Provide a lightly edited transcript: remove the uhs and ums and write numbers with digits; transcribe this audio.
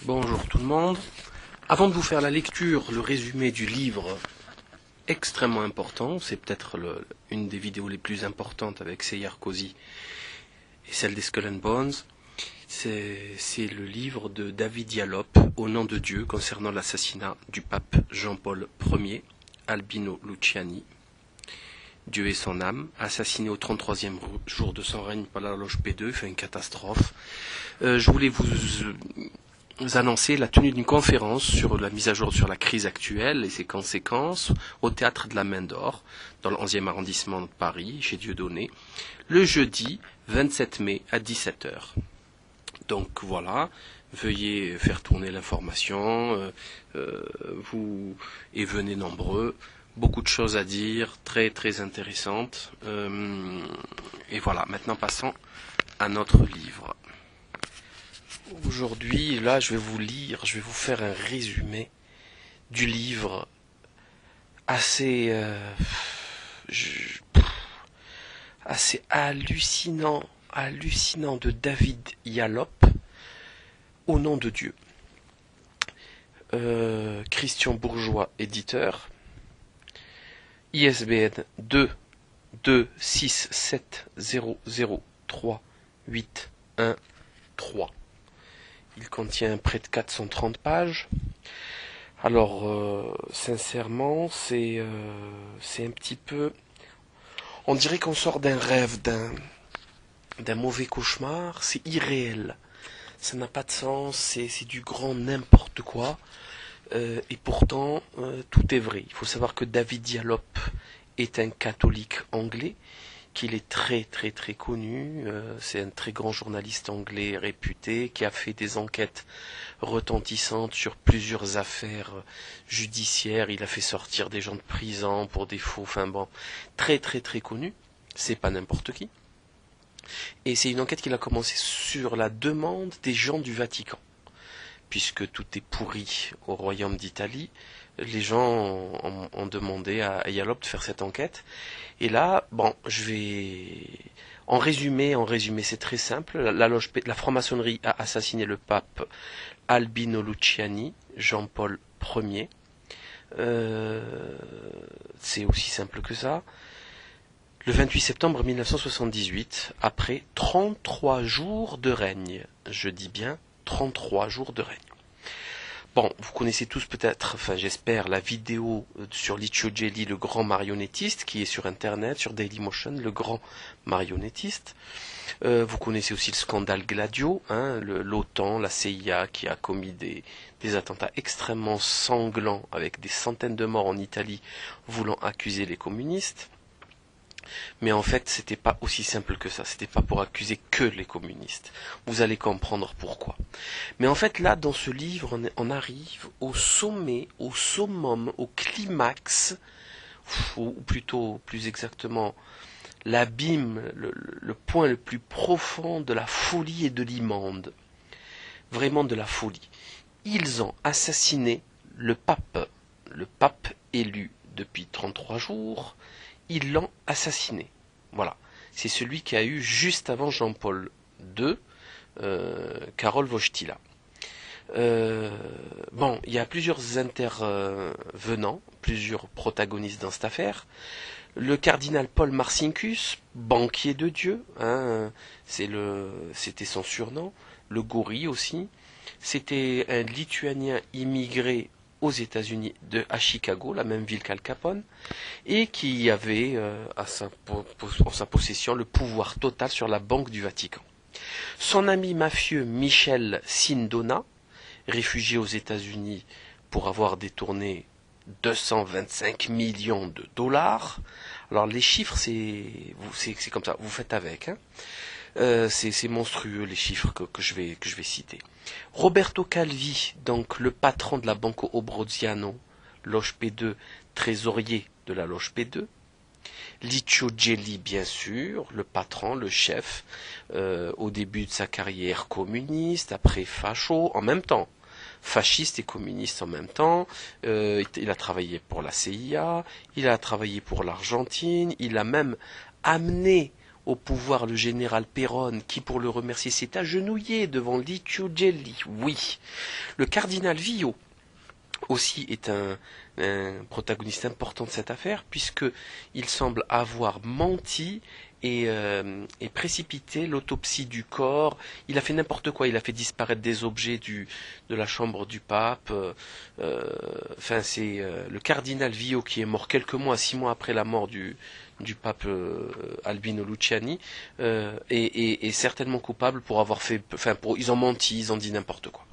Bonjour tout le monde. Avant de vous faire la lecture, le résumé du livre extrêmement important, c'est peut-être une des vidéos les plus importantes avec Seyar Kozi et celle des Skull and Bones, c'est le livre de David Diallo, Au nom de Dieu, concernant l'assassinat du pape Jean-Paul Ier, Albino Luciani. Dieu et son âme, assassiné au 33e jour de son règne par la loge P2, fait une catastrophe. Je voulais vous annoncer la tenue d'une conférence sur la mise à jour sur la crise actuelle et ses conséquences au théâtre de la Main d'Or, dans le 11e arrondissement de Paris, chez Dieudonné, le jeudi 27 mai à 17 h. Donc voilà, veuillez faire tourner l'information, vous et venez nombreux. Beaucoup de choses à dire, très très intéressantes. Et voilà, maintenant passons à notre livre. Aujourd'hui, là, je vais vous faire un résumé du livre assez hallucinant de David Diallo, Au nom de Dieu. Christian Bourgeois, éditeur. ISBN 2 2 6 7 0 0 3 8 1 3. Il contient près de 430 pages. Alors, sincèrement, c'est un petit peu... On dirait qu'on sort d'un rêve, d'un mauvais cauchemar. C'est irréel. Ça n'a pas de sens, c'est du grand n'importe quoi. Et pourtant, tout est vrai. Il faut savoir que David Diallo est un catholique anglais, qu'il est très très très connu. C'est un très grand journaliste anglais réputé qui a fait des enquêtes retentissantes sur plusieurs affaires judiciaires. Il a fait sortir des gens de prison pour des faux. Enfin bon, très très très connu. C'est pas n'importe qui. Et c'est une enquête qu'il a commencé sur la demande des gens du Vatican. Puisque tout est pourri au royaume d'Italie, les gens ont demandé à Diallo de faire cette enquête. Et là, bon, je vais... En résumé, c'est très simple. La franc-maçonnerie a assassiné le pape Albino Luciani, Jean-Paul Ier. C'est aussi simple que ça. Le 28 septembre 1978, après 33 jours de règne. Je dis bien 33 jours de règne. Bon, vous connaissez tous peut-être, enfin j'espère, la vidéo sur Licio Gelli, le grand marionnettiste, qui est sur Internet, sur Dailymotion, le grand marionnettiste. Vous connaissez aussi le scandale Gladio, l'OTAN, la CIA, qui a commis des attentats extrêmement sanglants, avec des centaines de morts en Italie, voulant accuser les communistes. Mais en fait, c'était pas aussi simple que ça. C'était pas pour accuser que les communistes. Vous allez comprendre pourquoi. Mais en fait, là, dans ce livre, on arrive au sommet, au summum, au climax, ou plutôt, plus exactement, l'abîme, le point le plus profond de la folie et de l'immonde. Vraiment de la folie. Ils ont assassiné le pape élu depuis 33 jours. Ils l'ont assassiné. Voilà. C'est celui qui a eu juste avant Jean-Paul II, Karol Wojtyła. Bon, il y a plusieurs intervenants, plusieurs protagonistes dans cette affaire. Le cardinal Paul Marcinkus, banquier de Dieu, c'était son surnom. Le gorille aussi. C'était un Lituanien immigré aux États-Unis, à Chicago, la même ville qu'Al Capone, et qui avait en sa possession le pouvoir total sur la Banque du Vatican. Son ami mafieux Michel Sindona, réfugié aux États-Unis pour avoir détourné 225 millions de dollars. Alors les chiffres, c'est comme ça, vous faites avec. C'est monstrueux les chiffres que je vais citer. Roberto Calvi, donc le patron de la Banco Obroziano, loge P2, trésorier de la loge P2. Licio Gelli, bien sûr, le patron, le chef, au début de sa carrière communiste, après facho, en même temps. Fasciste et communiste en même temps. Il a travaillé pour la CIA, il a travaillé pour l'Argentine, il a même amené au pouvoir le général Péronne, qui pour le remercier s'est agenouillé devant Licio Gelli. Oui. Le cardinal Villot aussi est un protagoniste important de cette affaire, puisqu'il semble avoir menti et précipité l'autopsie du corps. Il a fait n'importe quoi, il a fait disparaître des objets de la chambre du pape. C'est le cardinal Villot qui est mort quelques mois, 6 mois après la mort du pape Albino Luciani, est certainement coupable pour avoir fait... ils ont menti, ils ont dit n'importe quoi.